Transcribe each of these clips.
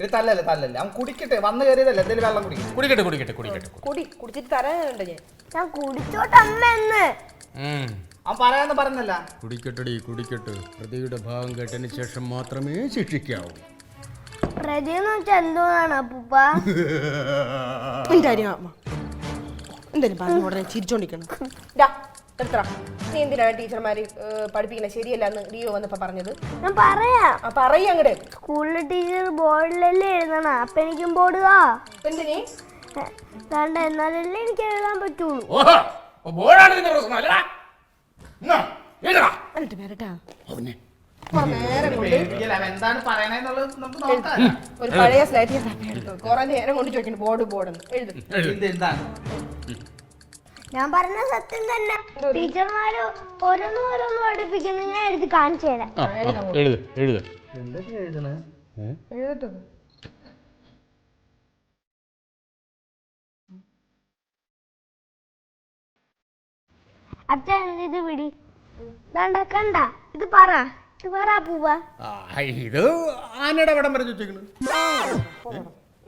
ഇത് തല്ലല്ലേ തല്ലല്ലേ അവൻ കുടിക്കട്ടെ വന്നു കയറിയതല്ലേ എന്തെങ്കിലും വെള്ളം കുടിച്ചിട്ട് തരാനുണ്ട് ഞാൻ കുടിച്ചോട്ടെ അമ്മ എന്ന് അവൻ പറയാന്ന് പറഞ്ഞല്ല. കുടിക്കട്ടെ. പ്രതിയുടെ ഭാഗം കേട്ടതിന് ശേഷം മാത്രമേ ശിക്ഷിക്കാവൂ. പ്രതി എന്ന് വെച്ചാൽ എന്തോന്നാണ് അപ്പൂപ്പ? എന്തായാലും പറഞ്ഞു ഉടനെ ചിരിച്ചോണ്ടിരിക്കണം. നീ എന്തിനാണ് ടീച്ചർമാര് പഠിപ്പിക്കുന്നത് ശരിയല്ലെന്ന് ഡിയോ വന്നപ്പോ പറഞ്ഞത്? ഞാൻ പറയാം. പറയ അങ്ങട്. സ്കൂളിലെ ടീച്ചർ ബോർഡിലല്ലേ എഴുതണം, അപ്പൊ എനിക്കും ബോർഡുക എന്തിനീ വേണ്ട, എന്നാലല്ലേ എനിക്ക് എഴുതാൻ പറ്റുള്ളൂ. എന്താണ് പറയണെന്നുള്ളത് നമുക്ക് നോക്കാം. ഒരു പഴയ സ്ലൈറ്റ് കുറെ നേരം കൊണ്ട് ചോദിക്കുന്നു ബോർഡ് എന്താണ് ഞാൻ പറഞ്ഞ സത്യം തന്നെ. ടീച്ചർമാര് ഓരോന്ന് പഠിപ്പിക്കുന്നു, ഞാൻ എഴുതി കാണിച്ചു തരാം. അച്ഛൻ ഇത് വിടി. കണ്ട ഇത് പറ പൂവ. ഇത് ആനയുടെ പടം വരച്ച് വെച്ചേക്കണ്.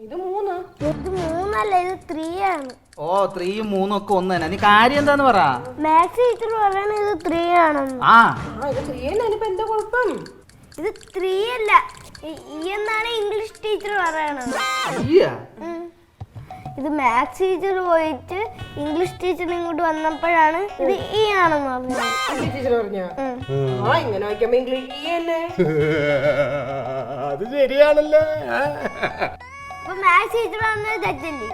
ഇത് 3. ഇത് 3 അല്ല, ഇത് 3 ആണ്. 3ഉം 3ഉം ഒക്കെ ഒന്ന് തന്നെ. നീ കാര്യം എന്താന്ന് പറ. മാത്സ് ടീച്ചർ പറയണ ഇത് 3 ആണെന്ന്. ഇത് 3 എന്താ കുഴപ്പം? ഇത് 3 അല്ല, ഈ എന്നാണ് ഇംഗ്ലീഷ് ടീച്ചർ പറയണത്. ഇത് മാത്സ് ടീച്ചർ പോയിട്ട് ഇംഗ്ലീഷ് ടീച്ചർ ഇങ്ങോട്ട് വന്നപ്പോഴാണ് ഇത് ഈ ആണെന്ന് പറഞ്ഞത്. ടീച്ചർ പറഞ്ഞ ഇങ്ങനെ വയ്ക്കുമ്പോ ഇംഗ്ലീഷ് ഈ അല്ലേ? അത് ശരിയാണല്ലോ. അപ്പൊ മാത്സ് ടീച്ചർ പറഞ്ഞത് തെറ്റല്ലേ?